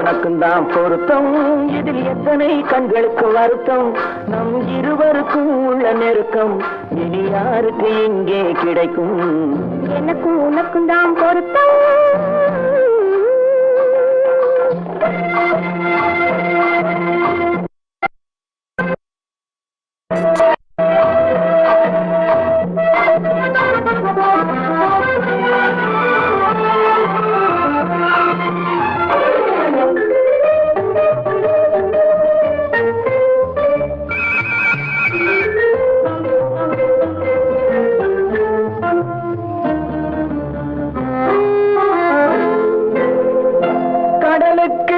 உனக்கும் தான் பொருத்தம் இதில் எத்தனை கண்களுக்கு வருத்தம் நம் இருவருக்கும் உள்ள நெருக்கம் இனி யாருக்கு இங்கே கிடைக்கும் எனக்கும் உனக்கும் தான் பொருத்தம்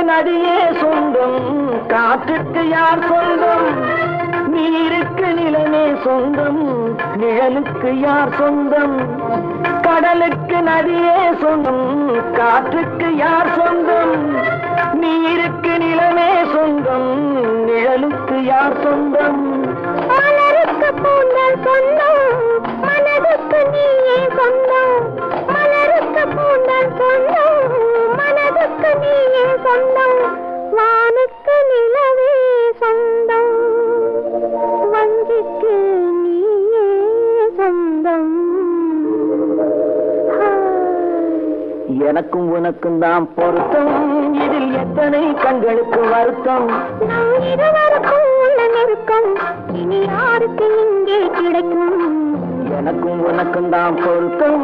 நதியே சொந்தம் காற்றுக்கு யார் சொந்தம் நீருக்கு நிலமே சொந்தம் நிழலுக்கு யார் சொந்தம் கடலுக்கு நதியே சொந்தம் காற்றுக்கு யார் சொந்தம் நீருக்கு நிலமே சொந்தம் நிழலுக்கு யார் சொந்தம் மலருக்கு பூந்தல் சொந்தம் மனதுக்கு நீயே சொந்தம் மலருக்கு பூந்தல் சொந்தம் மனதுக்கு நீயே சொந்தம் வானுக்கு நிலவே சொந்தம் வஞ்சிக்கு நீயே சொந்தம் எனக்கும் உனக்கும் தான் பொருத்தம் இதில் எத்தனை கண்களுக்கு வருத்தம் இருவருக்கும் உள்ள நெருக்கம் இனி யாருக்கு இங்கே கிடைக்கும் எனக்கும் உனக்கும் தான் பொருத்தம்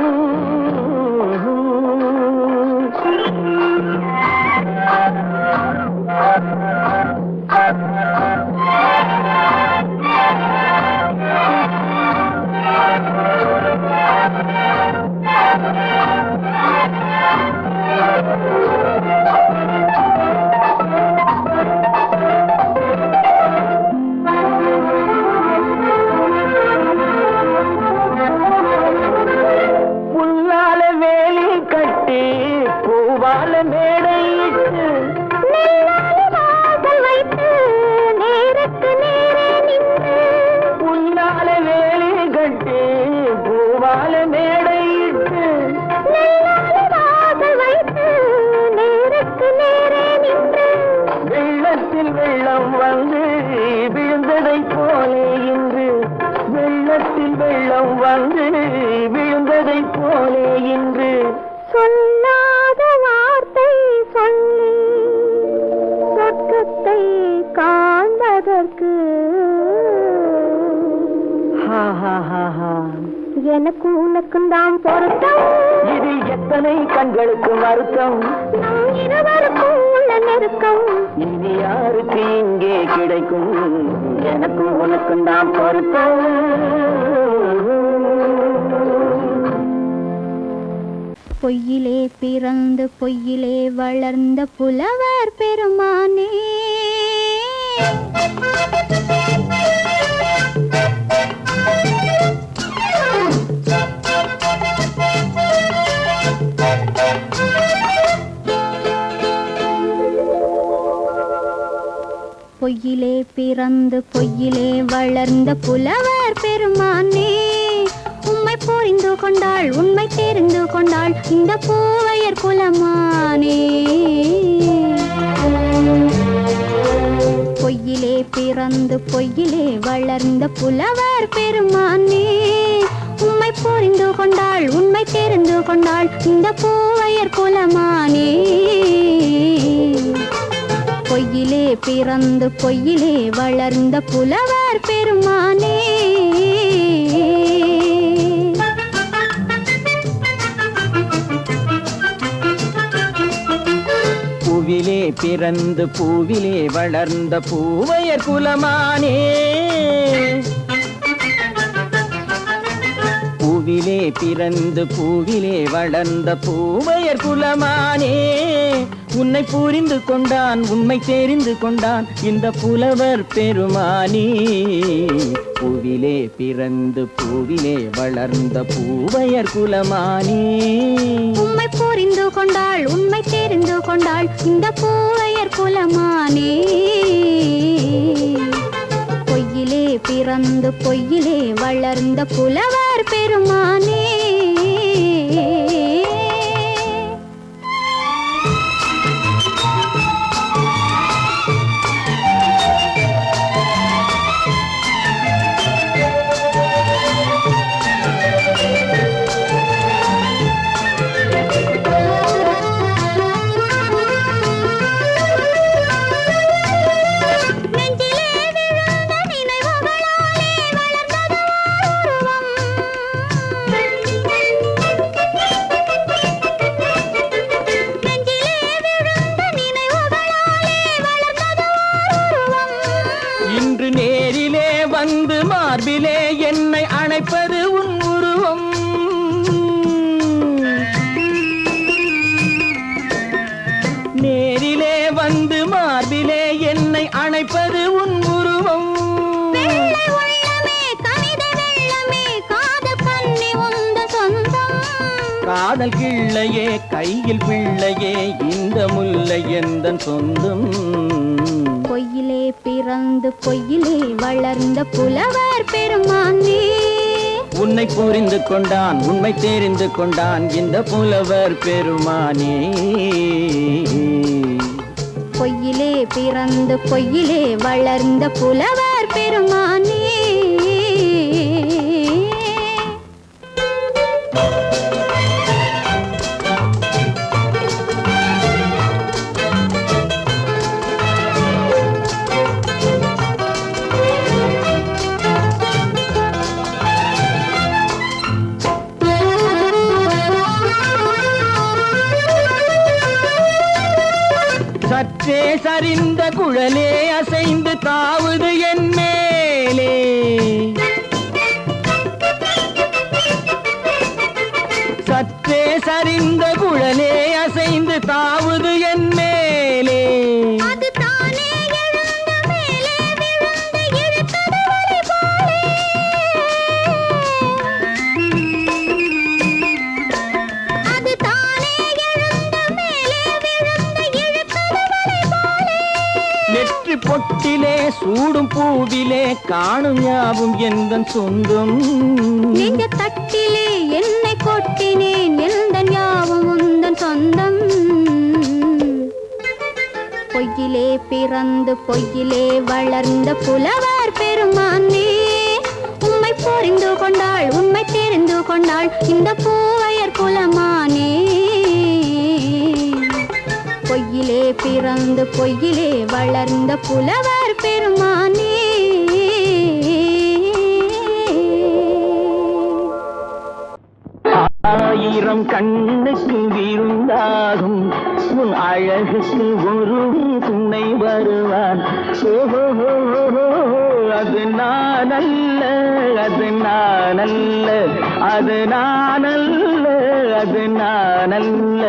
புல்லால வேலி கட்டி பூவால மேடையிட்டு வைத்து நேருக்கு நேரே நின்று புல்லால வேலி கட்டி பூவால மேடையிட்டு வைத்து நேருக்கு நேரே நின்று வெள்ளத்தில் வெள்ளம் வந்து விழுந்ததை போலே இன்று வெள்ளத்தில் வெள்ளம் வந்து விழுந்ததை போலே இன்று சொல்லாத வார்த்தை சொல்லி சொர்க்கத்தை காண்பதற்கு எனக்கு உனக்கும் தான் பொருத்தம் இதில் எத்தனை கண்களுக்கு வருத்தம் இருவருக்கும் உள்ள நெருக்கம் இனி யாருக்கு இங்கே கிடைக்கும் எனக்கும் உனக்கும் தான் பொருத்தம் பொய்யிலே பிறந்து பொய்யிலே வளர்ந்த புலவர் பெருமானே பொய்யிலே பிறந்து பொய்யிலே வளர்ந்த புலவர் பெருமானே உம்மை புரிந்து கொண்டாள் உண்மை தெரிந்து கொண்டாள் இந்த பூவையர் குலமானே பொய்யிலே பிறந்து பொய்யிலே வளர்ந்த புலவர் பெருமானே உம்மை புரிந்து கொண்டாள் உண்மை தெரிந்து கொண்டாள் இந்த பூவையர் குலமானே பொய்யிலே பிறந்து பொய்யிலே வளர்ந்த புலவர் பெருமானே பூவிலே பிறந்து பூவிலே வளர்ந்த பூவையர் குலமானே பூவிலே பிறந்து பூவிலே வளர்ந்த பூவையர் குலமானே உன்னை புரிந்து கொண்டான் உண்மை தெரிந்து கொண்டான் இந்த புலவர் பெருமானே பூவிலே பிறந்து பூவிலே வளர்ந்த பூவையர் குலமானே உம்மை புரிந்து கொண்டாள் உண்மை தெரிந்து கொண்டாள் இந்த பூவையர் குலமானே பொய்யிலே பிறந்து பொய்யிலே வளர்ந்த புலவர் பெருமானே காதல் கிள்ளையே கையில் பிள்ளையே இந்த முல்லை எந்தன் சொந்தம். பொய்யிலே பிறந்து பொய்யிலே வளர்ந்த புலவர் பெருமானே. உன்னை புரிந்து கொண்டான் உண்மை தெரிந்து கொண்டான் இந்த புலவர் பெருமானே. பொய்யிலே பிறந்து பொய்யிலே வளர்ந்த புலவர் பெருமானே. சற்றே சரிந்த குழலே அசைந்து தாவுது என் மேலே. சற்றே சரிந்த குழலே அசைந்து தாவுது என் மேலே. அது தானே எழுந்த மேலே விழுந்து இழுத்தது வழி போலே. அது தானே எழுந்த மேலே விழுந்து இழுத்தது வழி போலே. நெற்றி பொட்டிலே சூடும் பூவிலே காணும் யாவும் எந்தன் சொந்தம். நெஞ்ச தட்டிலே என்னை கொட்டினேன் எந்தன் யாவும் உந்தன் சொந்தம். பொய்யிலே பிறந்து பொய்யிலே வளர்ந்த புலவர் பெருமானே. உம்மை புரிந்து கொண்டாள் உண்மை தெரிந்து கொண்டாள் இந்த பூவையர் குலமானே. பொய்யிலே பிறந்து பொய்யிலே வளர்ந்த புலவர் பெருமானே. ஆயிரம் கண்ணுக்கு விருந்தாகும் உன் அழகுக்கு ஒரு துணை வருவான். அது நான் அல்ல அது நான் அல்ல அது நான் அல்ல அது நான் அல்ல.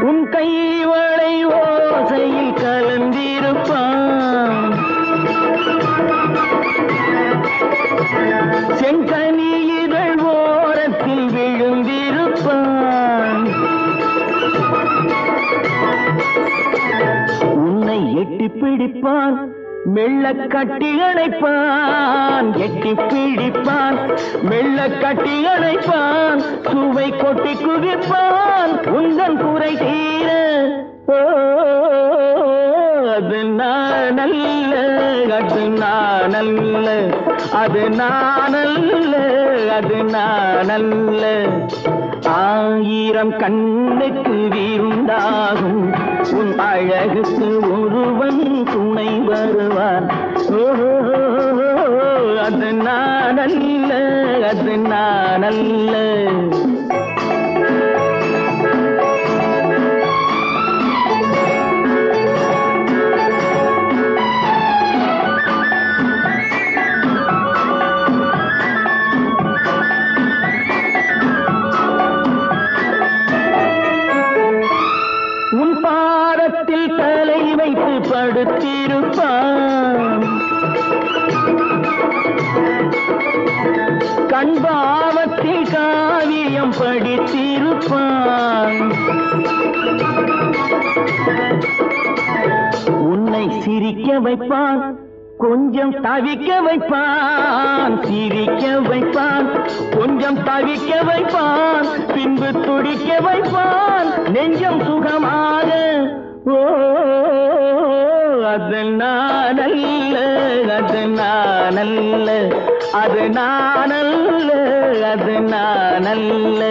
உன் கைவளை ஓசையில் கலந்திருப்பான். செங்கனி இதழ் ஓரத்தில் விழுந்திருப்பான். உன்னை எட்டி பிடிப்பான் மெல்ல கட்டி அணைப்பான். எட்டி பிடிப்பான் மெல்ல கட்டி அணைப்பான். சுவை கொட்டி குவிப்பான் உந்தன் குறை தீர. அது நான் அல்ல அது நான் அல்ல அது நான் அல்ல அது நான் அல்ல. ஆயிரம் கண்ணுக்கு விருந்தாகும் உன் அழகுக்கு ஒருவன் துணை வருவான். அது நான் அல்ல அது நான் அல்ல. உன் பாதத்தில் தலை வைத்து படுத்திருப்பான். கண்பாவத்தில் காவியம் படித்திருப்பான். உன்னை சிரிக்க வைப்பான் கொஞ்சம் தவிக்க வைப்பான். சிரிக்க வைப்பான் கொஞ்சம் தவிக்க வைப்பான். பின்பு துடிக்க வைப்பான் நெஞ்சம் சுகமாக. அது நான் அல்ல அது நான் அல்ல அது நான் அல்ல அது நான் அல்ல.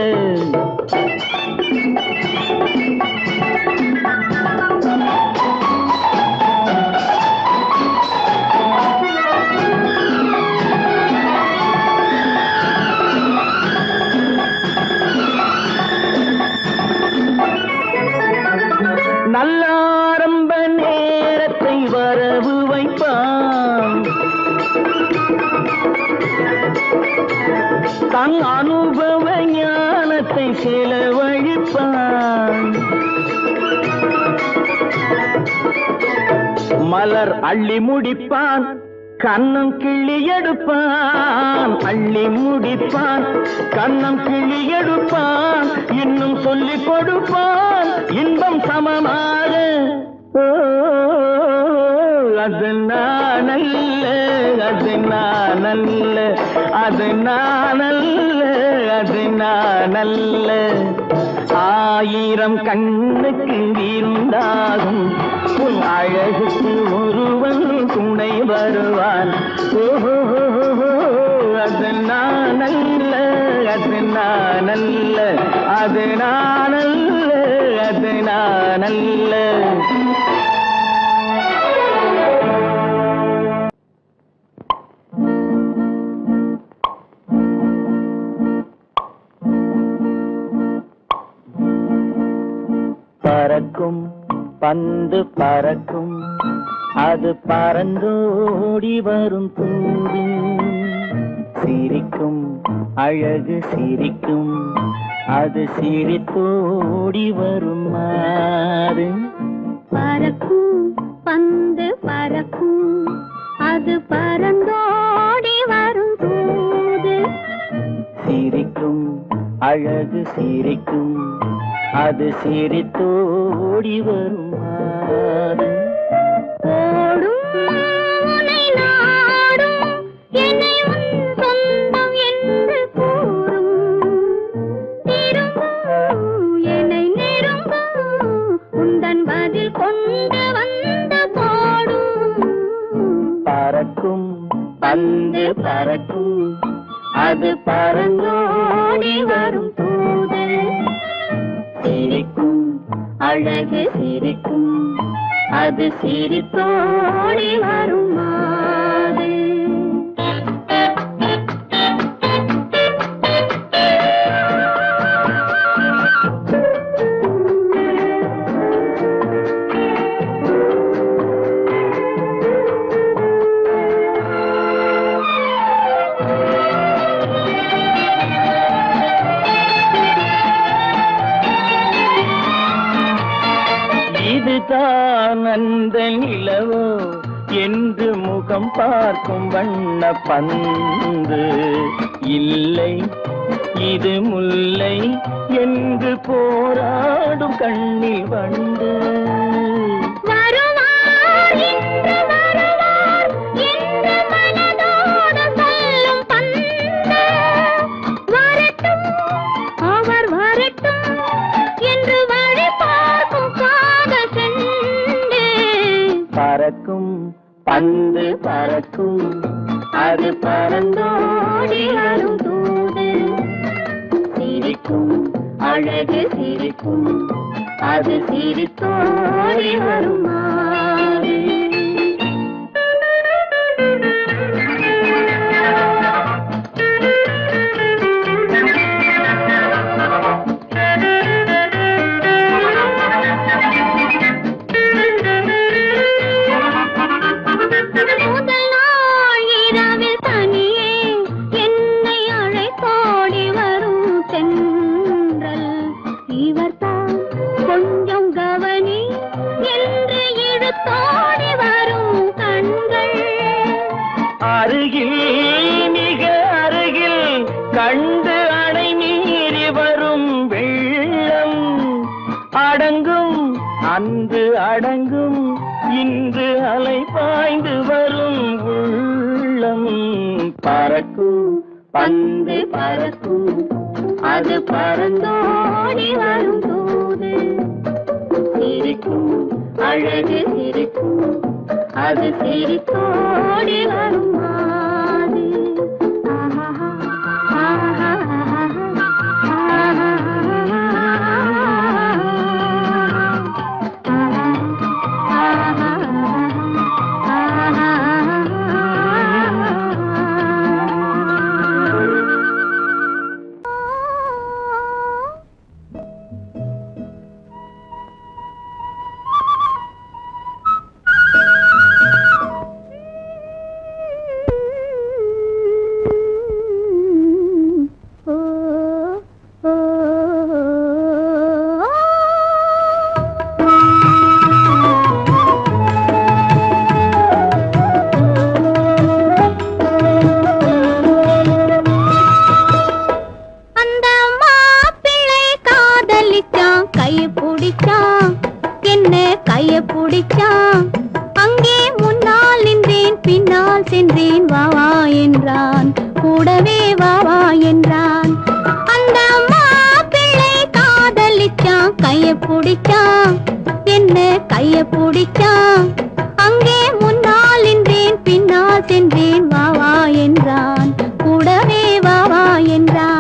நல்ல ஆரம்ப நேரத்தை வரவு வைப்பான். தன் அனுபவ ஞானத்தை செலவழிப்பான். மலர் அள்ளி முடிப்பான், கண்ணம் கிள்ளி எடுப்பான். அள்ளி முடிப்பான், கண்ணம் கிள்ளி எடுப்பான். இன்னும் சொல்லிக் கொடுப்பான் இன்பம் சமமாக. அது நானல்ல, அது நானல்ல, அது நானல்ல, அது நானல்ல. ஆயிரம் கண்ணுக்கு இருந்தாகும் உன் அழகுக்கு ஒருவன் துணை வருவான். அது நானல்ல, அது நானல்ல, அது நானல்ல, அது நானல்ல. பறக்கும் பந்து பறக்கும், அது பறந்தோடி வரும் தூது. சிரிக்கும் அழகு சிரிக்கும், அது சிரித்தோடி வரும் மாறு. பறக்கும் பந்து பறக்கும், அது பறந்தோடி வரும் தூது. சிரிக்கும் அழகு சிரிக்கும், அது சிரித்தோடி வரும் மாறு. ஓடும் உன்னை நாடும், என்னை உன் சொந்தம் என்று கூறும். திரும்பும் என்னை நெருங்கும், உந்தன் பதில் கொண்டு வந்து போடும். பறக்கும் பந்து பறக்கும், அது பறந்தோடி வரும் தூது. சிரிக்கும் அழகு சிரிக்கும், அது சிரித்தோடி வரும் மாறு. இதுதான் அந்த நிலவோ என்று முகம் பார்க்கும் வண்ண பந்து. இல்லை இது முல்லை என்று போராடும் கண்ணில் வண்டு. வருவார் என்று வருவார் என்று மனதோடு சொல்லும் பந்து. வரட்டும் அவர் வரட்டும் என்று வழி பார்க்கும் காதல் செண்டு. பறக்கும் பந்து பறக்கும், அது பறந்தோடி வரும் தூது. சிரிக்கும் அழகு சிரிக்கும், அது சிரித்தோடி வரும் மாறு. முதல் நாள் இரவில் தனியே என்னை அழைத்தோடி வரும் தென்றல். இவர்தான் கொஞ்சம் கவனி என்று இழுத்தோடி வரும் கண்கள். அருகில் மிக அருகில் கண்டு அணை மீறி வரும் வெள்ளம். அடங்கும் அன்று அடங்கும், இன்று அலை பாய்ந்து வரும் உள்ளம். பறக்கும் பந்து பறக்கும், அது பறந்தோடி வரும் தூது. சிரிக்கும் அழகு சிரிக்கும், அது சிரித்தோடி வரும் மாறு. ஆஹா ஆஹா என்றான், கூடவே வா வா என்றான். அந்த மாப்பிள்ளை காதலிச்சான், கைய பிடிச்சான், என்ன கைய பிடிச்சான். அங்கே முன்னால் நின்றேன், பின்னால் சென்றேன், வா வா என்றான், கூடவே வா வா என்றான்.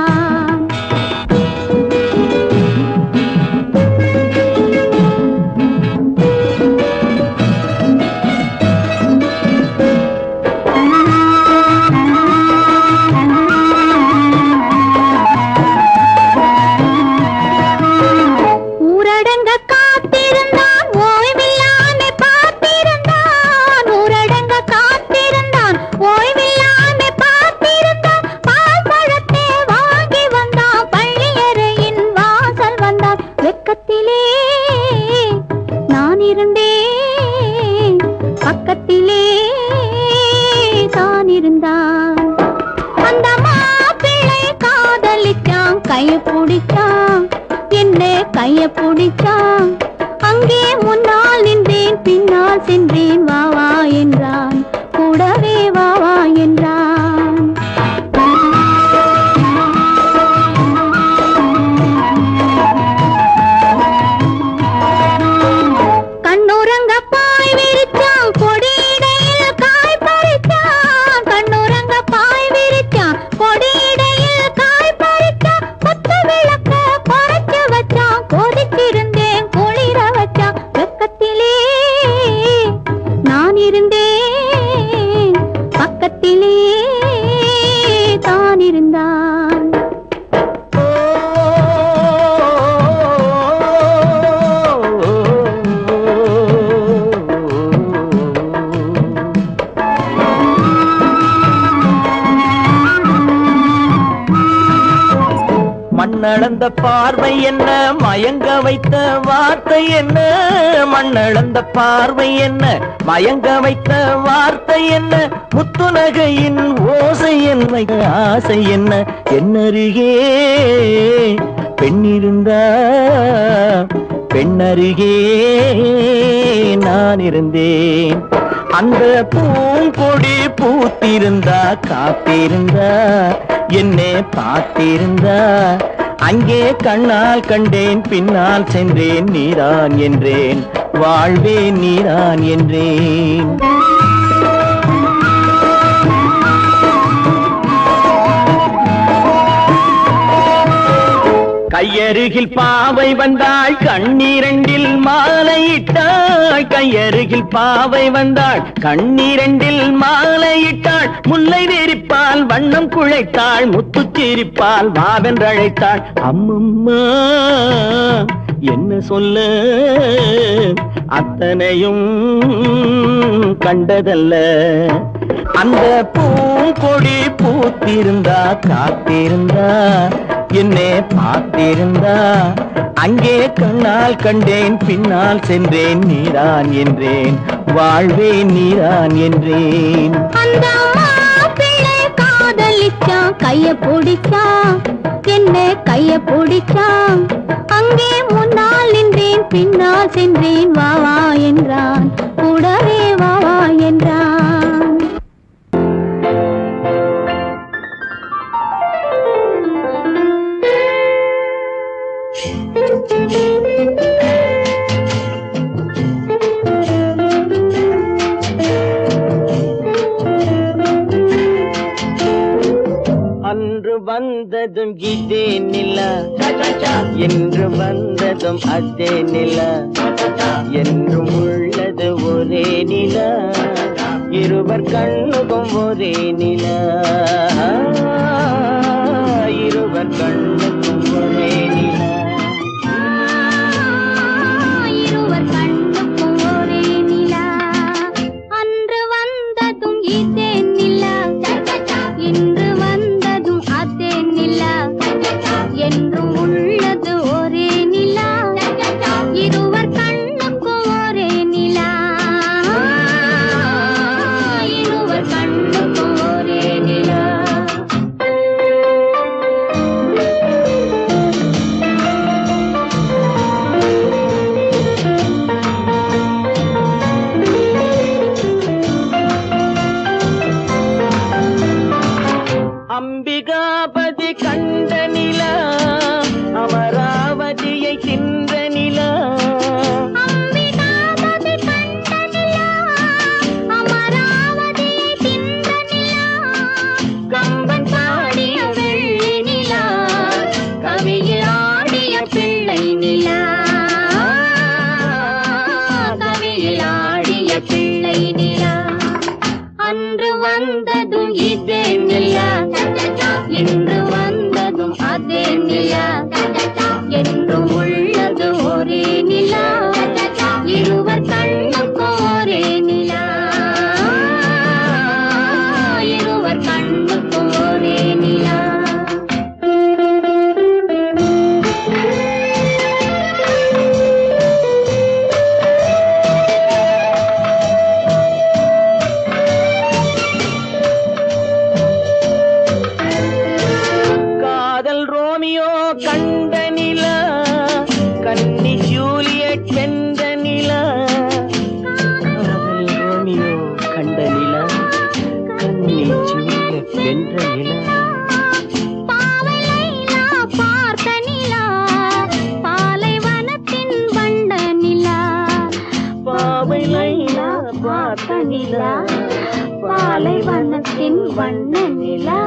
கைய பிடிச்சான், என்ன கைய பிடிச்சான். அங்கே முன்னால் நின்றேன், பின்னால் சென்றேன், வா வா என்றான், கூடவே வா வா என்றான். கண்ணுறங்க பாய் விரிச்சான், கொடியிடையில் காய் பறிச்சான். கண்ணுறங்க பாய் விரிச்சான், கொடியிடையில் காய் பறிச்சான். கொத்து விளக்க குறைச்சு வச்சான், கொதிச்சிருந்தேன் குளிர வச்சான். வெக்கத்திலே நான் இருந்தேன், பக்கத்திலே தான் இருந்தான். மண்ணளந்த பார்வை என்ன, மயங்க வைத்த வார்த்தை என்ன. மண்ணளந்த பார்வை என்ன, மயங்க வைத்த வார்த்தை என்ன. முத்துநகையின் ஓசை என்ன, ஆசை என்ன. என்னருகே பெண்ணிருந்தா, பெண்ணருகே நான் இருந்தேன். அந்த பூங்கொடி பூத்திருந்தா, காத்திருந்தா, என்னை பார்த்திருந்தா. அங்கே கண்ணால் கண்டேன், பின்னால் சென்றேன், நீதான் என்றேன், வாழ்வே நீதான் என்றேன். கையருகில் பாவை வந்தாள், கண்ணீரண்டில் மாலையிட்டாள். கையருகில் பாவை வந்தாள், கண்ணீரண்டில் மாலையிட்டாள். முல்லை நெறிப்பால் வண்ணம் குழைத்தாள், முத்துச்சிரிப்பால் வாவென்றழைத்தாள். அம்மம்மா என்ன சொல்ல, அத்தனையும் கண்டதல்ல. அந்த பூங்கொடி பூத்திருந்தா, காத்திருந்தா, என்னை பார்த்திருந்தா. அங்கே கண்ணால் கண்டேன், பின்னால் சென்றேன், நீதான் என்றேன், வாழ்வே நீதான் என்றேன். அந்த மாப்பிள்ளை காதலிச்சான், கைய பிடிச்சான், என்ன கைய பிடிச்சான். அங்கே முன்னால் நின்றேன், பின்னால் சென்றேன், வா வா என்றான், கூடவே வா வா என்றான். அன்று வந்ததும் இதே நிலா, என்று வந்ததும் அதே நிலா. என்றும் உள்ளது ஒரே நிலா, இருவர் கண்ணுக்கும் ஒரே நிலா. இருவர் கண்ணுக்கும் ஒரே நிலா. இருவர் கண்ணுக்கும் ஒரே நிலா. அன்று வந்ததும் இதே நிலா, இன்று வந்ததும் அதே நிலா. என்றும் உள்ளது ஒரே நிலா, இருவர் கண்ணுக்கும் ஒரே நிலா. இருவர் கண்ணுக்கும் ஒரே கண்ட நிலா அமராவதியை தின்ற நிலா அம்பிகாபதி கண்ட நிலா அமராவதியை தின்ற நிலா கம்பன் பாடிய வெள்ளி நிலா கவியில் ஆடிய பிள்ளை நிலா கவியில் ஆடிய பிள்ளை நிலா அன்று வந்ததும் இதே நிலா இன்று வந்ததும் அதே நிலா என்றும் உள்ளது ஒரே நிலா இருவர் கண்ணுக்கும் ஒரே நிலா இருவர் கண்ணுக்கும் ஒரே நிலா கண்ட நிலா கன்னி ஜூலியட் வென்ற நிலா காதல் ரோமியோ கண்ட நிலா கன்னி ஜூலியட் வென்ற நிலா பாவை லைலா பார்த்த நிலா பாலைவனத்தின் வண்ட நிலா பாவை லைலா பார்த்த நிலா பாலைவனத்தின் வண்ண நிலா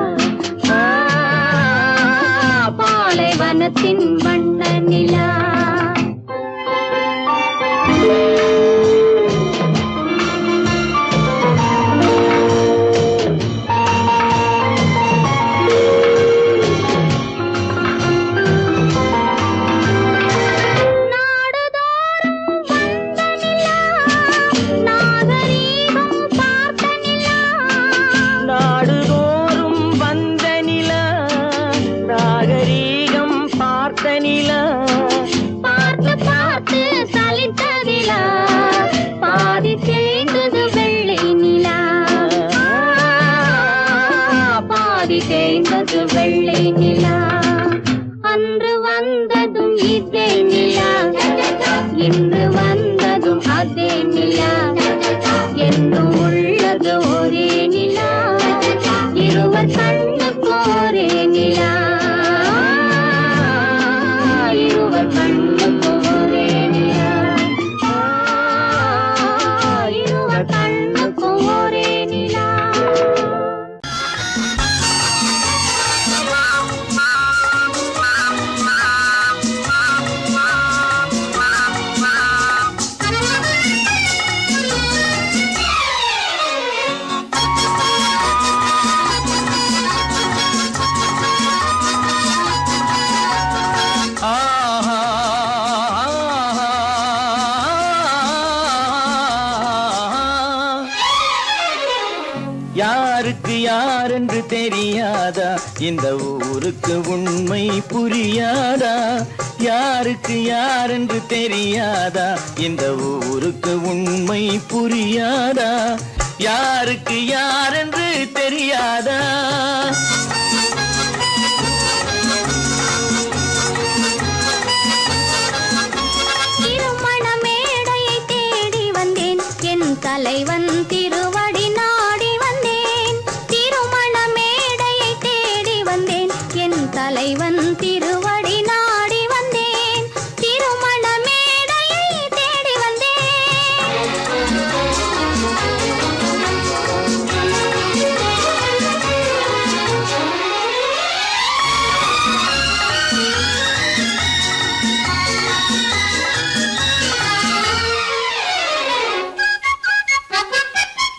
பாலைவனத்தின் வண்ண நிலா பார்த்து பார்த்து சலித்ததிலா பாதி தேய்ந்தது வெள்ளை நிலா பாதி தேய்ந்தது வெள்ளை நிலா அன்று வந்ததும் இதே நிலா இன்று வந்ததும் அதே நிலா என்றும் உள்ளது ஒரே நிலா இருவர் கண்ணுக்கு ஒரே நிலா இருவர் கண்ணுக்கு ஒரே நிலா இருவர் கண்ணுக்கு ஒரே நிலா யாருக்கு யாரென்று தெரியாதா இந்த ஊருக்கு உண்மை புரியாதா யாருக்கு யாரென்று தெரியாதா இந்த ஊருக்கு உண்மை புரியாதா யாருக்கு யாரென்று தெரியாதா திருமண மேடையை தேடி வந்தேன் என் தலைவன் திருவடி நாடி வந்தேன் திருமண மேடையை தேடி வந்தேன் என் தலைவன் திருவடி நாடி வந்தேன் திருமண மேடையை தேடி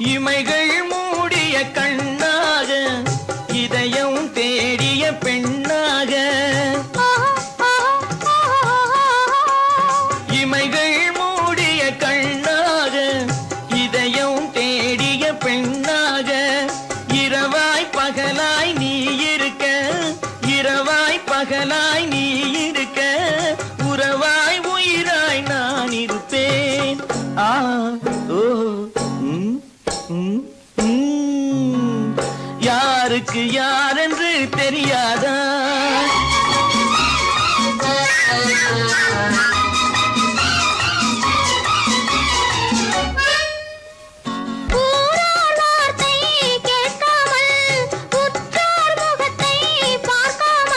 இமைகள் மூடிய கண்ணாக இதயம் தேடிய பெண்ணாக இமைகள் மூடிய கண்ணாக இதயம் தேடிய பெண்ணாக இரவாய் பகலாய் நீ இருக்க இரவாய் பகலாய் நீ இருக்க உறவாய் உயிராய் நான் இருப்பேன் ஆ ஓ யாருக்கு யாரென்று தெரியாதா ஊரார் வார்த்தை கேட்காமல் உற்றார் முகத்தை பார்க்காமல்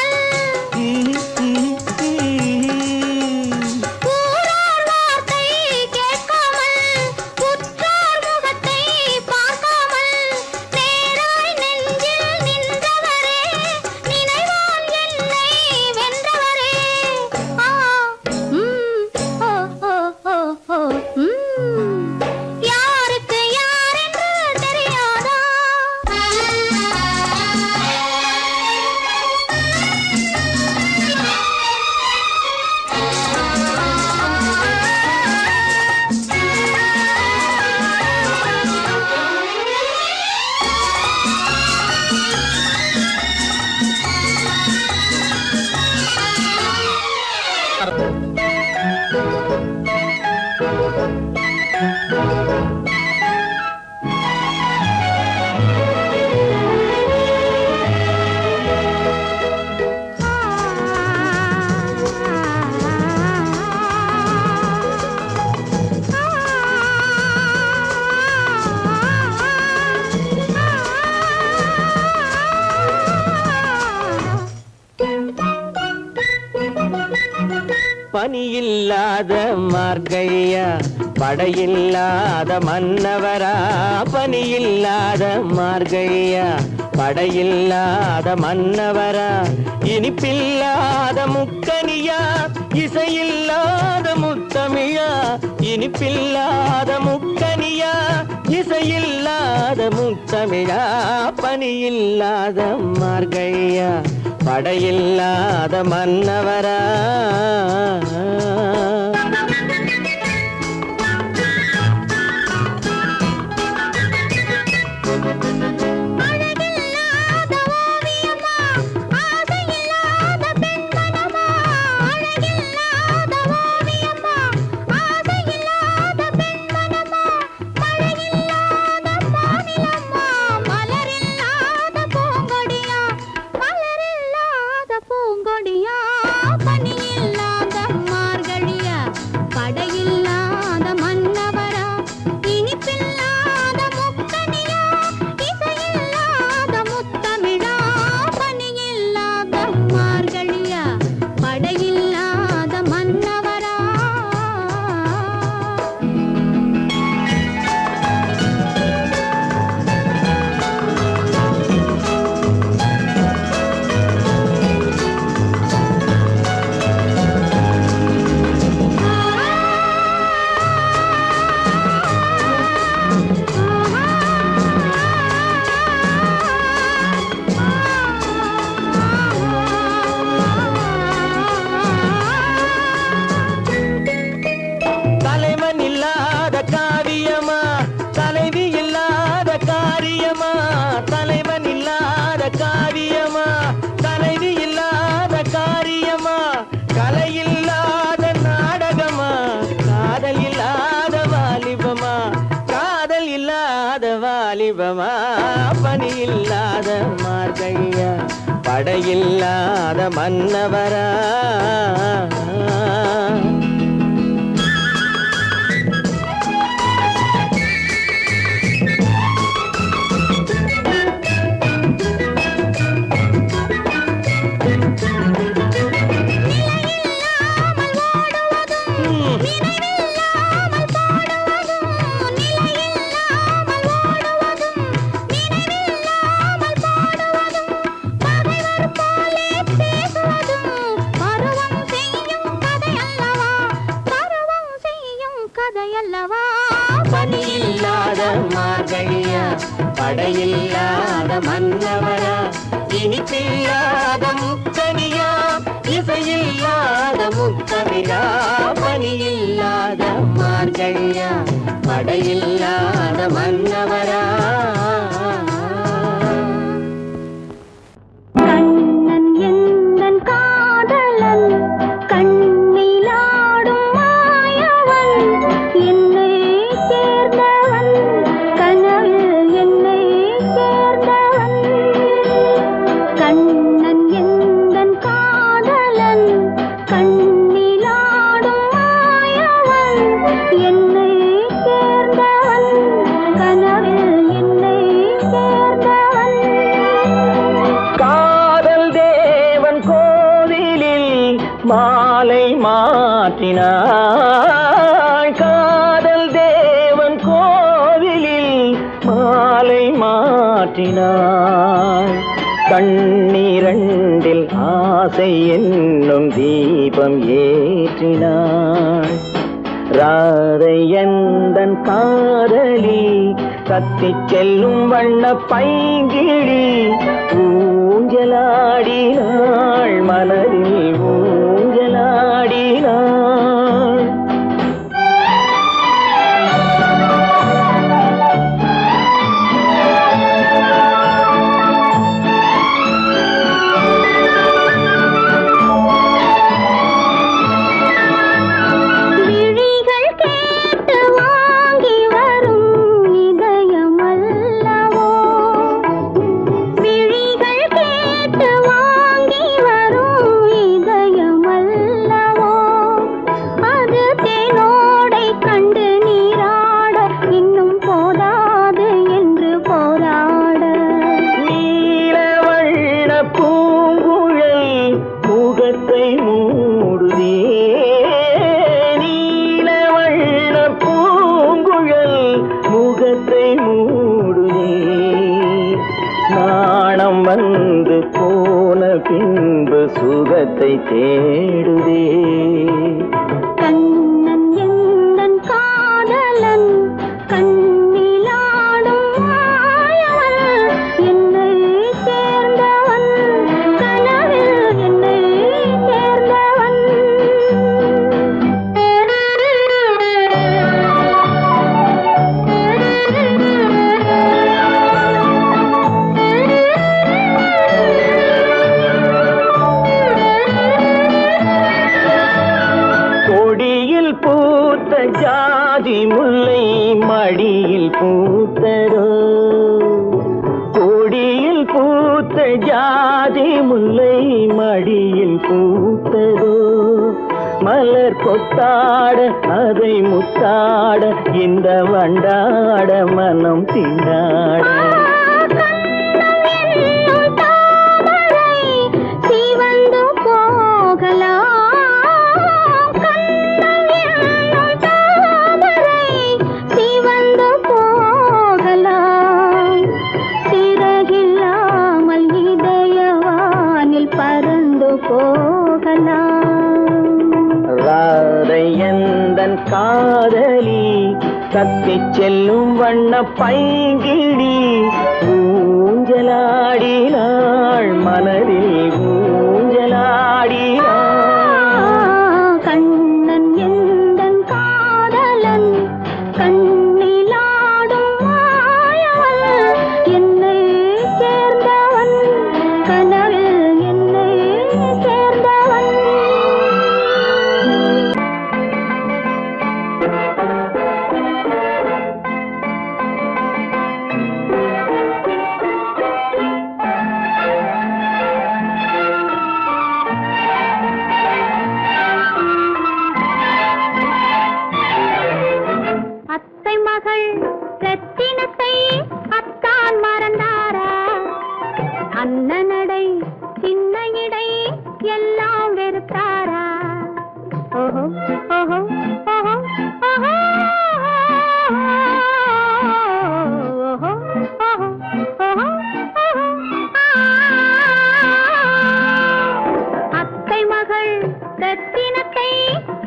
பனியில்லாத மார்கழியா படையில்லாத மன்னவரா பனியில்லாத மார்கழியா படையில்லாத மன்னவரா இனிப்பில்லாத முக்கனியா இசையில்லாத முத்தமிழா இனிப்பில்லாத முக்கனியா இசையில்லாத முத்தமிழா பனியில்லாத மார்கழியா படையில்லாத மன்னவரா பனியில்லாத மார்கழியா படையில்லாத மன்னவரா பனியில்லாத மார்கழியா படையில்லாத மன்னவரா இனிப்பில்லாத முக்கனியா இசையில்லாத முத்தமிழா பனியில்லாத மார்கழியா படையில்லாத மன்னவரா மாலை மாற்றினாள் காதல் தேவன் கோவிலில் மாலை மாற்றினாள் கண்ணீரண்டில் ஆசை என்னும் தீபம் ஏற்றினாள் ராதை எந்தன் காதலி கத்திச் செல்லும் வண்ண பைங்கிழி ஊஞ்சலாடினாள் மலரில் ஊஞ்சலாடினாள் விழிகள் வந்து போன பின்பு சுகத்தை தேடுதே. கண்ணன் எந்தன் காதலன் கண்ணிலாடும் மாயவன் என்னை சேர்ந்தவன் கனவில் என்னை சேர்ந்தவன். கொடியில் பூத்த ஜாதி முல்லை மடியில் பூத்தரோ. கொடியில் பூத்த ஜாதி முல்லை மடியில் பூத்தரோ. மலர் கொத்தாட அதை முத்தாட இந்த வண்டாட மனம் திண்டாட. சிவந்து போகலாம் சிவந்து போகலாம் சிறகில்லாமல் இதயவானில் பறந்து போகலாம். ராதை எந்தன் காதலி தத்திச் செல்லும் வண்ண பைங்கிடி ஊஞ்சலாடினாள் மனதில் ஊஞ்சலாடினாள். கண்ணன் எந்தன் காதலன் கண்ணிலாடும் மாயவன் என்னை சேர்ந்தவன் கனவில் என்னை சேர்ந்தவன். அத்தை மகள் ரத்தினத்தை அத்தான் மறந்தாரா? அண்ணனடை சின்ன இடை எல்லாம் வெறுத்தாரா? ஓஹோ ஓஹோ ஓஹோ ஓஹோ ஓஹோ ஓஹோ ஓஹோ. அத்தை மகள் ரத்தினத்தை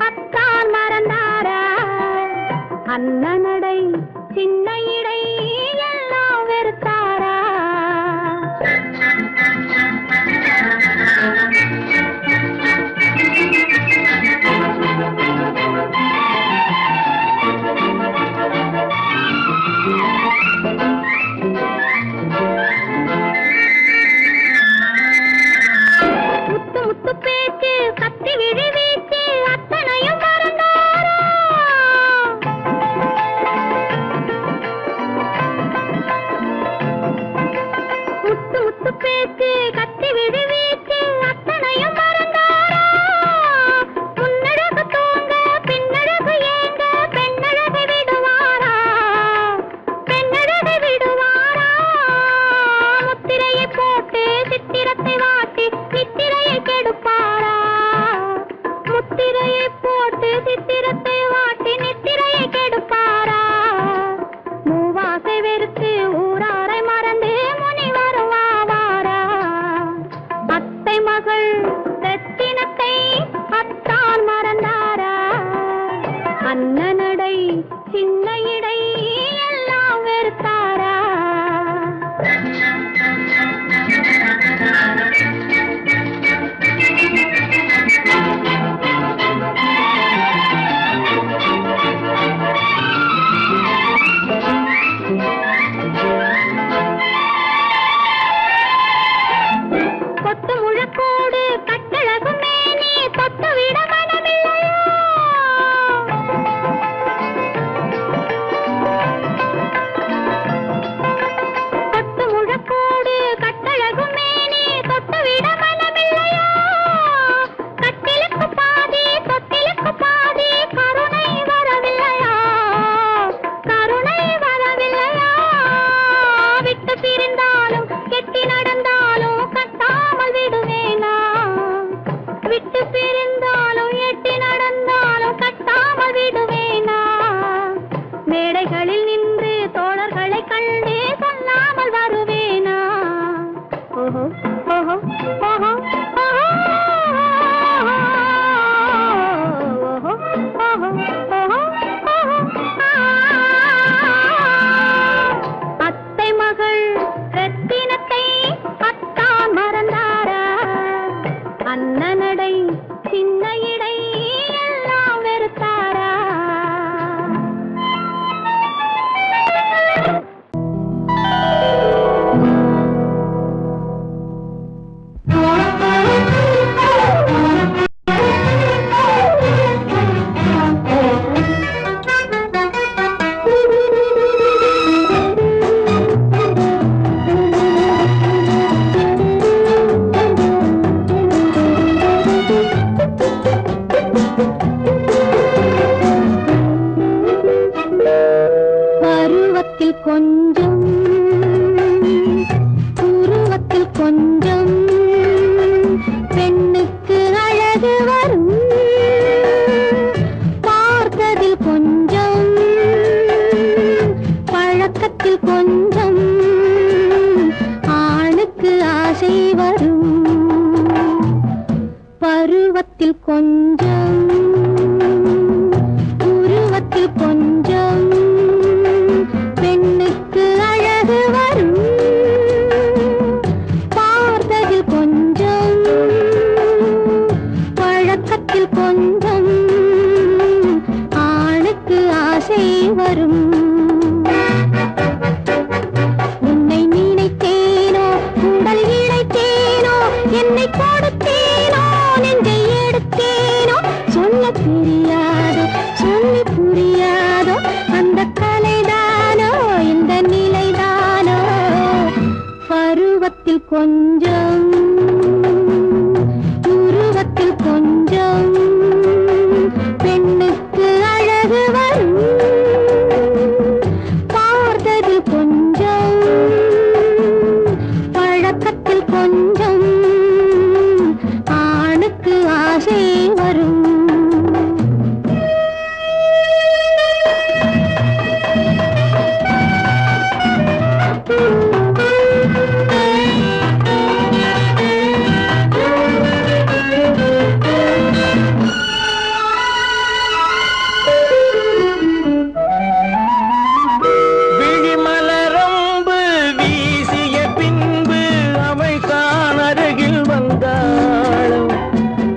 அத்தான் மறந்தாரா? அண்ணனடை சின்ன இடை எல்லாம் வெறுத்தாரா? முத்து முத்து பேச்சு கத்தி விழி வீச்சு அத்தனையும் மறந்தாரா? முத்து முத்து பேச்சு கத்தி விழி வீச்சு அத்தனையும் மறந்தாரா? முன்னழகு தூங்க பின்னழகு ஏங்க பெண்ணழகு விடுவாரா? பெண்ணழகு விடுவாரா? முத்திரையை போட்டு சித்திரத்தை வாட்டி நித்திரையை கெடுப்பாரா? முத்திரையை போட்டு சித்திரத்தை வாட்டி நித்திரையை கெடுப்பாரா? மூவாசை வெறுத்து ஊராரை மறந்து முனி வருவாரா? அத்தை மகள் ரத்தினத்தை அத்தான் மறந்தாரா? அண்ணனடை சின்ன இடை எல்லாம் வெறுத்தாரா? பருவத்தில் கொஞ்சம் உருவத்தில் கொஞ்சம் பெண்ணுக்கு அழகு வரும். பார்த்ததில் கொஞ்சம் பழக்கத்தில் கொஞ்சம் ஆணுக்கு ஆசை வரும். பருவத்தில் கொஞ்சம் உருவத்தில் கொஞ்சம் பெண்ணுக்கு அழகு வரும். பார்த்ததில் கொஞ்சம் பழக்கத்தில் கொஞ்சம் ஆணுக்கு ஆசை வரும். உன்னை நினைத்தேனோ உடல் இழைத்தேனோ என்னை கொடுத்தேனோ நெஞ்சை எடுத்தேனோ சொல்ல தெரியாதோ சொல்லி புரியாதோ அந்த கலைதானோ இந்த நிலைதானோ. பருவத்தில் கொஞ்சம் உருவத்தில் கொஞ்சம் பெண்ணுக்கு அழகு வரும். பார்த்ததில் கொஞ்சம் பழக்கத்தில் கொஞ்சம் ஆணுக்கு ஆசை வரும். விழிமலரம்பு வீசிய பின்பு அவை தான் அருகில் வந்தாளும்.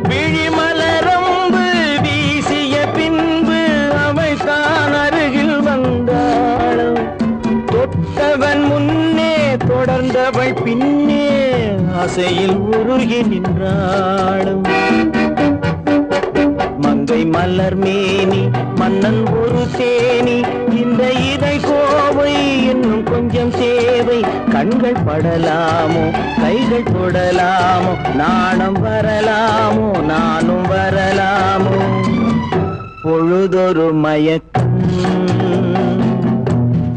விழிமலரம்பு வீசிய பின்பு அவை தான் அருகில் வந்தாளும். தொட்டவன் முன்னே தொடர்ந்தவள் பின்னே ஆசையில் உருகி நின்றாளும். மங்கை மலர் மேனி மன்னன் ஒரு தேனி இந்த இதை கோவை இன்னும் கொஞ்சம் தேவை. கண்கள் படலாமோ கைகள் தொடலாமோ நாணம் வரலாமோ நானும் வரலாமோ. பொழுதொரு மயக்கம்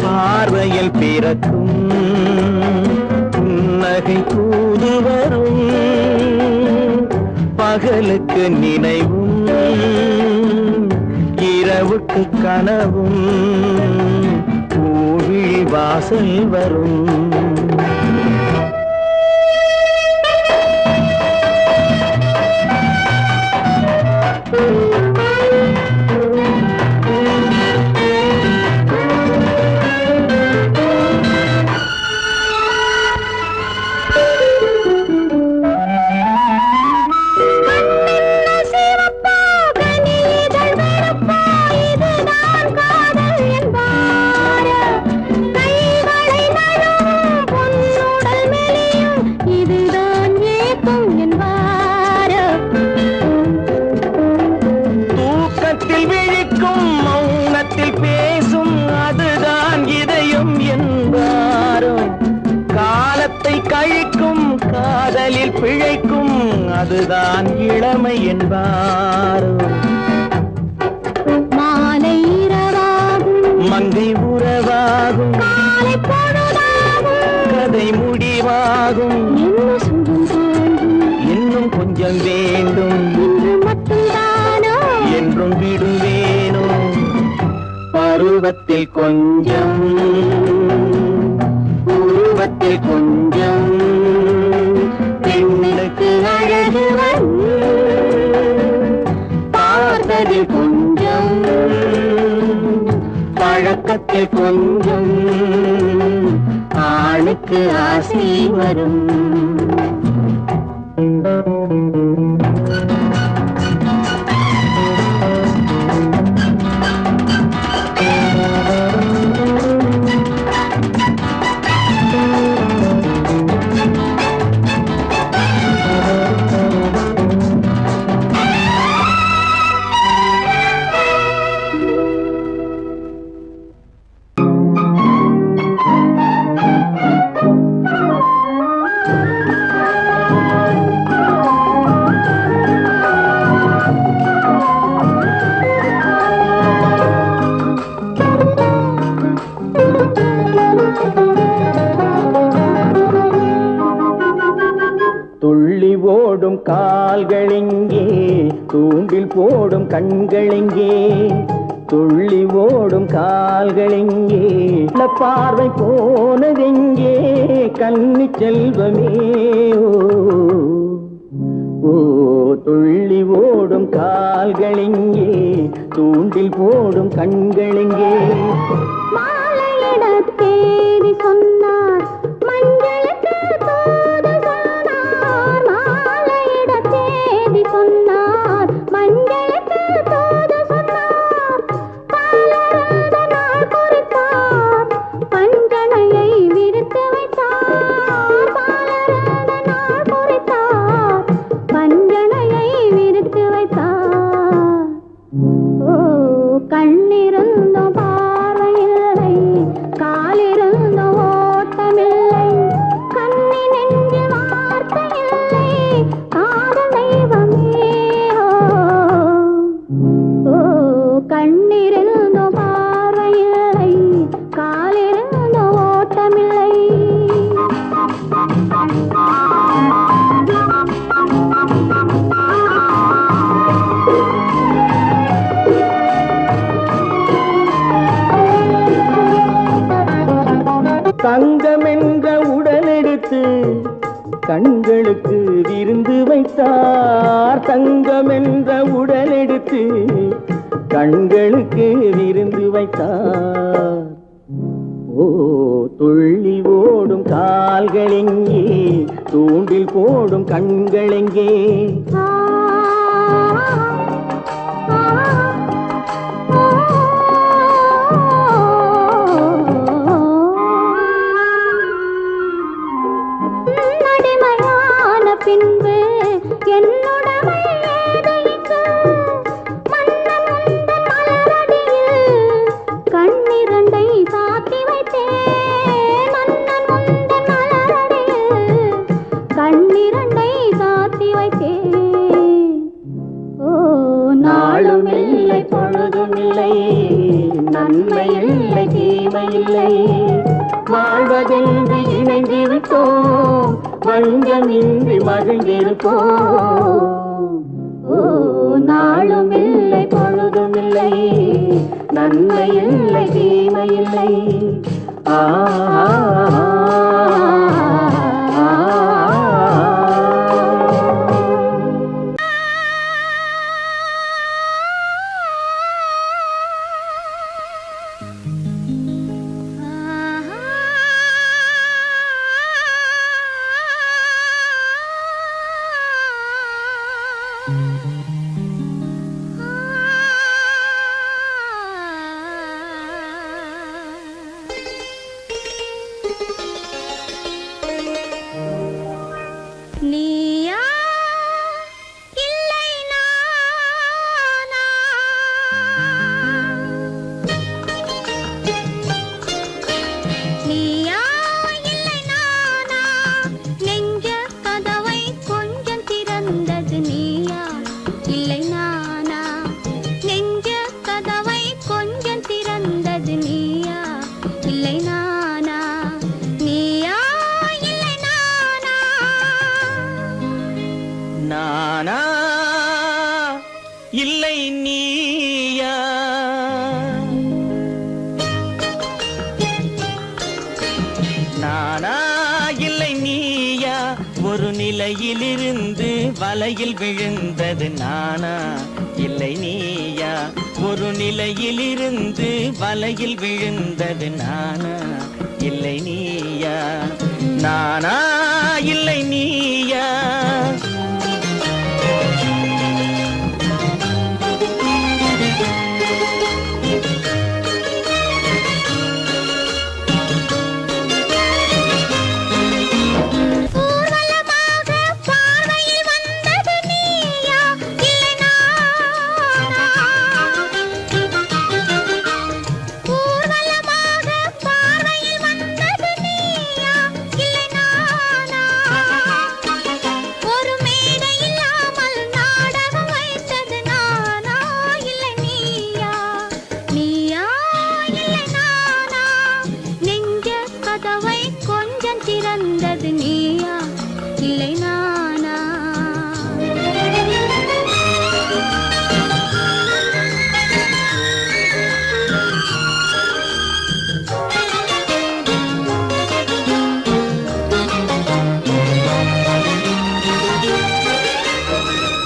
பார்வையில் பிறக்கும் புன்னகை தூது வரும். பகலுக்கு நினைவும் இரவுக்கு கனவும் பூவிழி வாசல் வரும். கழிக்கும் காதலில் பிழைக்கும் அதுதான் இளமை என்பாரோ. மாலை இரவாகும் மங்கை உறவாகும் காலை பொழுதாகும் கதை முடிவாகும். என்ன சுகம் தோன்றும் இன்னும் கொஞ்சம் வேண்டும் இன்று மட்டும்தானோ என்றும் விடுவேனோ. பருவத்தில் கொஞ்சம் உருவத்தில் கொஞ்சம் பழக்கத்தில் கொஞ்சம் பழக்கத்தில் கொஞ்சம் ஆளுக்கு ஆசை வரும். துள்ளி ஓடும் கால்களெங்கே, தூண்டில் போடும் கண்களெங்கே, துள்ளி ஓடும் கால்களெங்கே, பார்வை போனதெங்கே கன்னி செல்வமே. ஓ துள்ளி ஓடும் கால்களெங்கே, தூண்டில் போடும் கண்களெங்கே. மாலையிட தேதி சொன்னார் மஞ்சளுக்கு தூது சொன்னார். மாலையிட தேதி சொன்னார் மஞ்சளுக்கு தூது சொன்னார். காலராத நாள் குறித்தார் பஞ்சனையை விரித்து வைத்தார். காலராத நாள் குறித்தார் பஞ்சனையை விரித்து வைத்தார். ஓ கண்ணிருந்தும் பார்வையில்லை, காலிருந்தும் ஓட்டமில்லை, கண்ணி நெஞ்சில் வார்த்தையில்லை, காதல் தெய்வமே. ஓ கண்ணிருந்தும் பார்வையில்லை, காலிருந்தும் ஓட்டமில்லை. தங்கம் என்ற உடலெடுத்து கண்களுக்கு விருந்து வைத்தார். தங்கம் என்ற உடலெடுத்து கண்களுக்கு விருந்து வைத்தார். ஓ துள்ளி ஓடும் கால்களெங்கே, தூண்டில் போடும் கண்களெங்கே. நடிமையான பின்பு என்னுடமை ஏது இங்கு? மன்னன் உந்தன் மலரடியில் கண்ணிரண்டை சாத்தி வைத்தேன். மன்னன் உந்தன் மலரடியில் கண்ணிரண்டை சாத்தி வைத்தேன். ஓ நாளும் இல்லை பொழுதும் இல்லை, நன்மை இல்லை தீமை இல்லை, வாழ்வதென்று இணைந்து விட்டோம், வஞ்சமின்றி மகிழ்ந்திருப்போம். ஓ நாளும் இல்லை பொழுதும் இல்லை, நன்மை இல்லை தீமை இல்லை. ஆ நீயா இல்லை நானா? நீயா இல்லை நானா? நெஞ்ச கதவை கொஞ்சம் திறந்தது நீயா இல்லை நானா? நெஞ்ச கதவை கொஞ்சம் திறந்தது நீயா இல்லை நானா? நீயா இல்லை நானா? நானா இல்லை நீயா? நானா இல்லை நீயா? ஒரு நிலை நிலையிலிருந்து வலையில் விழுந்தது நானா இல்லை நீயா? ஒரு நிலையிலிருந்து வலையில் விழுந்தது நானா இல்லை நீயா? நானா இல்லை நீயா?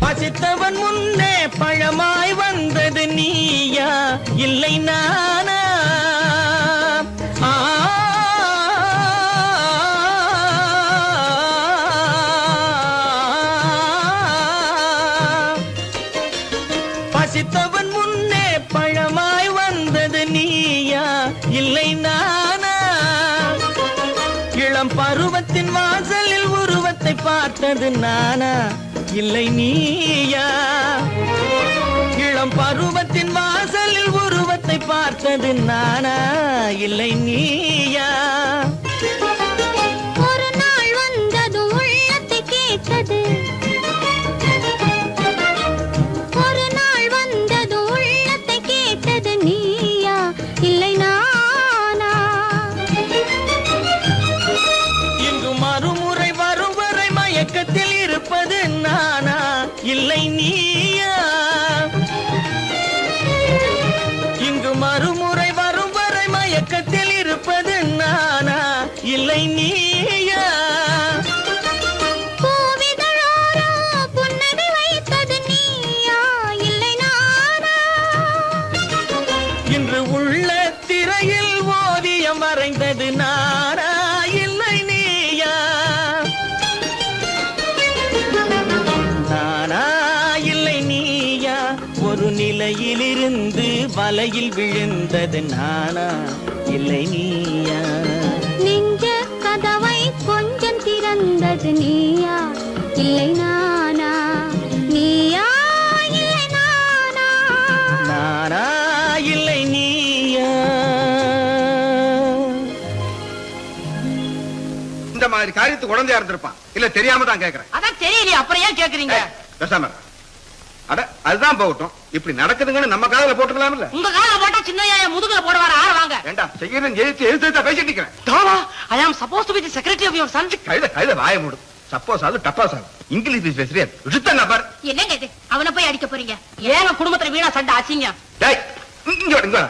பசித்தவன் முன்னே பழமாய் வந்தது நீயா இல்லை நானா? பசித்தவன் முன்னே பழமாய் வந்தது நீயா இல்லை நானா? இளம் பருவத்தின் வாசலில் உருவத்தை பார்த்தது நானா இல்லை நீயா? இளம் பருவத்தின் வாசலில் உருவத்தை பார்த்தது நானா இல்லை நீயா? ஒரு நாள் வந்தது உள்ளத்தை கேட்டது, ஒரு நாள் வந்தது உள்ளத்தை கேட்டது நீயா இல்லை நானா? இங்கு மறுமுறை வரும் வரை மயக்கத்தில் இருப்பது நானா இல்லை நீயா? இங்கு மறுமுறை வரும் வரை மயக்கத்தில் இருப்பது நானா இல்லை நீயா? பூவிதழோரோ புன்னகை வைத்தது நீயா இல்லை நானா? இன்று உள்ள திரையில் ஓவியம் வரைந்தது நானா இல்லை நீயா? நானா இல்லை நீயா? ஒரு நிலையிலிருந்து வலையில் விழுந்தது நானா இல்லை நீயா? நெஞ்ச கதவை கொஞ்சம் திறந்தது நீயா இல்லை நானா? நீயா இல்லை நானா? நானா இல்லை நீயா? இந்த மாதிரி காரியத்துக்கு குழந்தையா இருந்திருப்பான் இல்ல தெரியாம தான் கேக்குறேன். அதான் தெரியலையே, அப்புறம் ஏன் கேக்குறீங்க? பேசாம இரு. அட அதுதான் போகட்டும், இப்படி நடக்குதுங்கன்னு நம்ம காதுல போட்டுக்கலாம்ல. உங்க கால போட்டா சின்னையா முதுகுல போடுவாரு, ஆள வாங்க. ஏண்டா செய்யறேன் எழுத்து பேசிட்டு இருக்கிறேன். தாவா, I am supposed to be the secretary of your son. கைத வாய மூடு. சப்போஸ் அது டப்பாஸ் ஆகும். இங்கிலீஷ் பேசுறியா? விசுத்தங்க பாரு. என்னங்க இது? அவனை போய் அடிக்க போறீங்க? ஏங்க குடும்பத்துல வீணா சண்டை அசிங்க? டேய் இங்க வா, இங்க வா.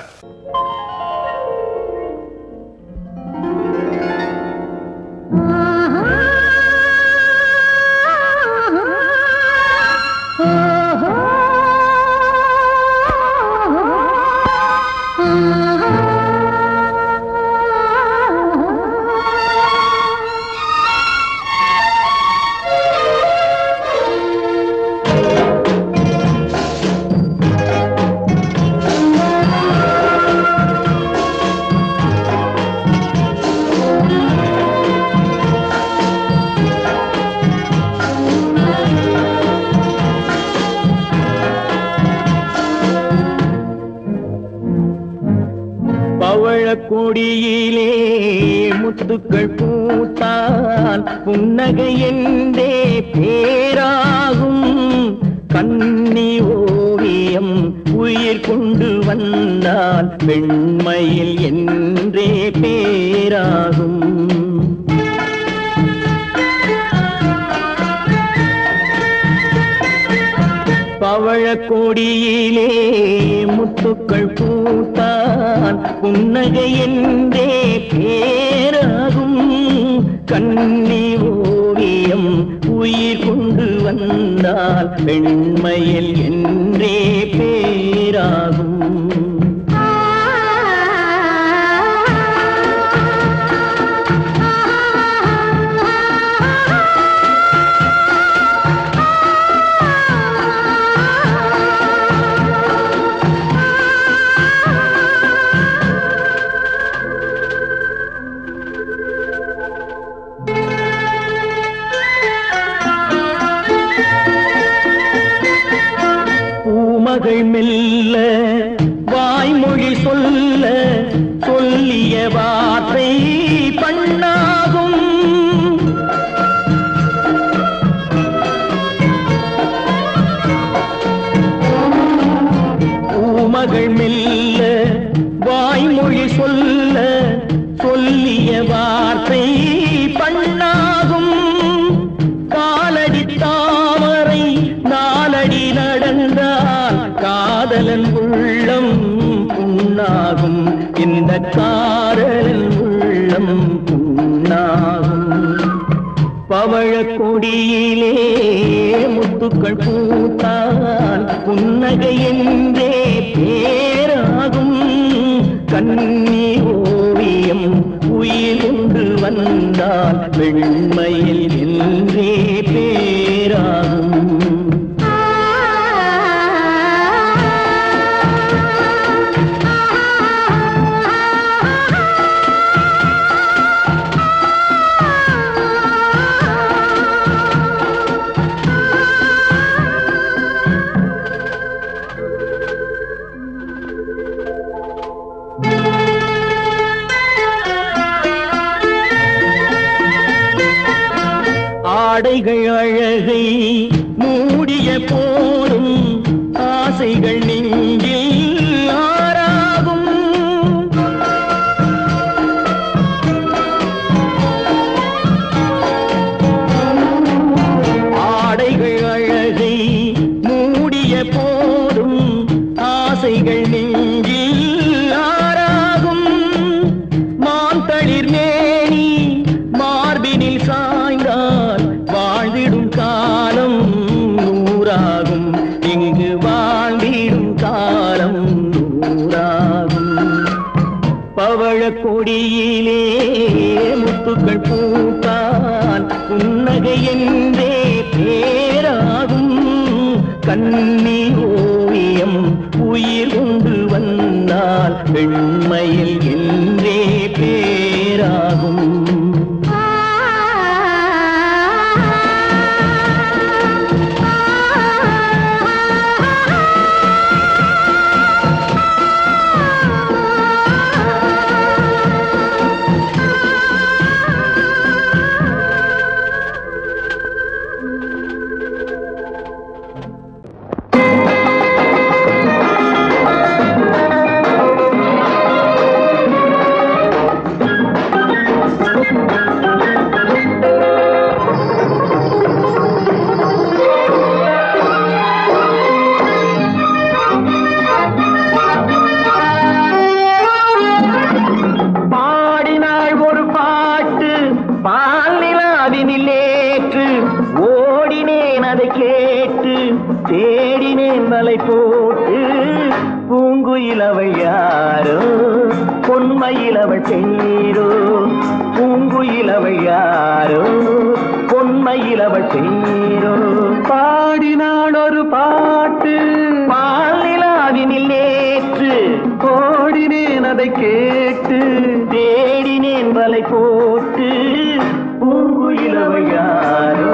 கொடியிலே முத்துக்கள் பூத்தால் புன்னகை என்றே பேராகும். கன்னி ஓவியம் உயிர் கொண்டு வந்தால் பெண்மையில் என்றே பேராகும். பவழக்கொடியிலே முத்துக்கள் பூத்தான் புன்னகை என்றே பேராகும். கன்னி ஓவியம் உயிர் கொண்டு வந்தால் பெண்மையில் என்றே பேராகும். மகள் மெல்ல வாய்மொழி சொல்ல சொல்லிய வார்த்தை பண்ணாகும். பூமகள் மெல்ல வாய்மொழி சொல்ல சொல்லிய வார்த்தை பண்ணாகும். காலடி தாமரை நாலடி நடந்தால் காதலன் உள்ளம் புண்ணாகும். இந்த காதலன் உள்ளம் புண்ணாகும். பவழக் கொடியிலே முத்துக்கள் பூத்தால் புன்னகை என்றே பேராகும். கண்ணி ஓவியம் உயிர் கொண்டு வந்தால் வெண்மையில் என்றே பேராகும். ஆடைகள் அழகை மூடிய போதும் ஆசைகள் நெஞ்சில் ஆறாகும். ஆடைகள் அழகை மூடிய போதும் ஆசைகள் நெஞ்சில் ஆறாகும். மாந்தளிர் மேனி மார்பினில் சாய்ந்தால் வாழ்ந்திடும் காலம் நூறாகும். இங்கு வாழ்ந்திடும் காலம் நூறாகும். பவழக் கொடியிலே முத்துக்கள் பூத்தால் புன்னகை என்றே பேராகும். கண்ணி ஓவியம் உயிர் கொண்டு வந்தால் பெண்மையில் என்றே பேராகும். தேடினேன் வலை போட்டு பூங்குயில் அவள் யாரோ பொன்மையில் அவள் தேரோ. பூங்குயில் அவள் யாரோ பொன்மையில் அவள் தேரோ. பாடினாள் ஒரு பாட்டு பால் நிலாவினில் நேற்று ஓடினேன் அதை கேட்டு தேடினேன் வலை போட்டு பூங்குயில் அவள் யாரோ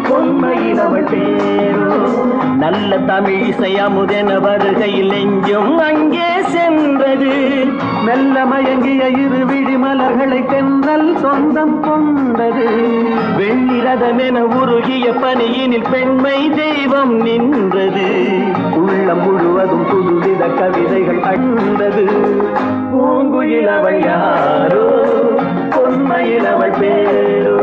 பொன்மையில் அவள் தேரோ. நல்ல தமிழ் இசை அமுதென வருகையில் நெஞ்சும் அங்கே சென்றது. மெல்ல மயங்கிய இரு விழி மலர்களை தென்றல் சொந்தம் கொண்டது. வெண்ணிரதமென உருகிய பனியினில் பெண்மை தெய்வம் நின்றது. உள்ளம் முழுவதும் புதுவித கவிதைகள் அண்டது. பூங்குயில் அவள் யாரோ பொன்மையில் அவள் பேரோ.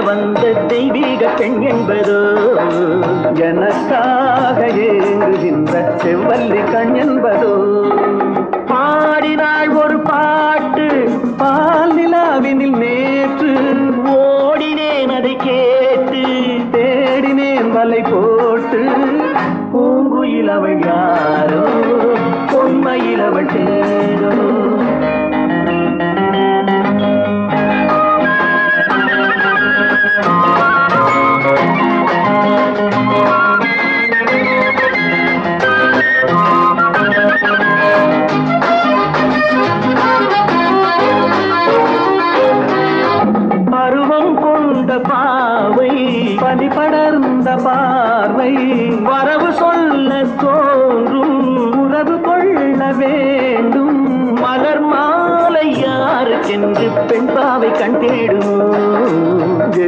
வந்த தெய்வீக பெண் என்பதோ எனக்காக ஏங்குகின்ற செவ்வல்லி கண் என்பதோ பாடினாள் ஒரு பாட்டு பால் நிலாவினில் நேற்று ஓடினேன் அதை கேட்டு தேடினேன் வலை போட்டு பூங்குயில் அவள் யாரோ பொன்மையில் அவள் தேரோ பாவை பனி படர்ந்த பார்வை வரவு சொல்ல தோன்றும் உறவு கொள்ள வேண்டும் மலர் மாலை யாருக்கென்று பெண் பாவை கண் தேடும்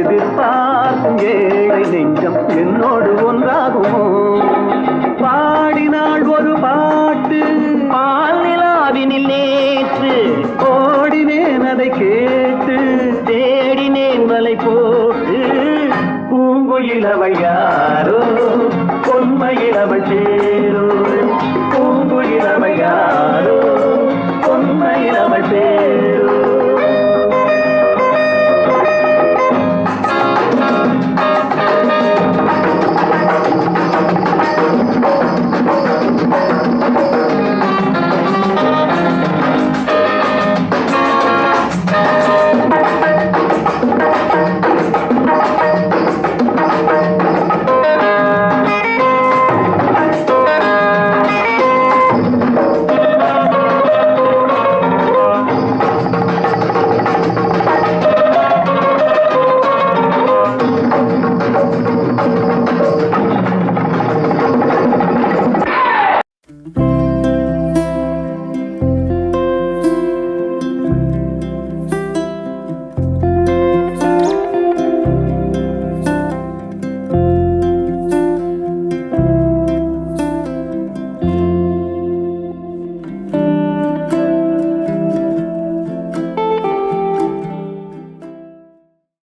எதிர்பார்க்கும் ஏழை நெஞ்சம் என்னோடு ஒன்றாகுமோ பாடினாள் ஒரு பாட்டு பால் நிலாவினில் நேற்று ஓடினேன் அதை கேட்டு தேடினேன் வலை போட்டு பூங்குயில் அவள் யாரோ பொன்மையில் அவள் சேரோ பூங்குயில் அவள் யாரோ பொன்மையில் அவள் சேரோ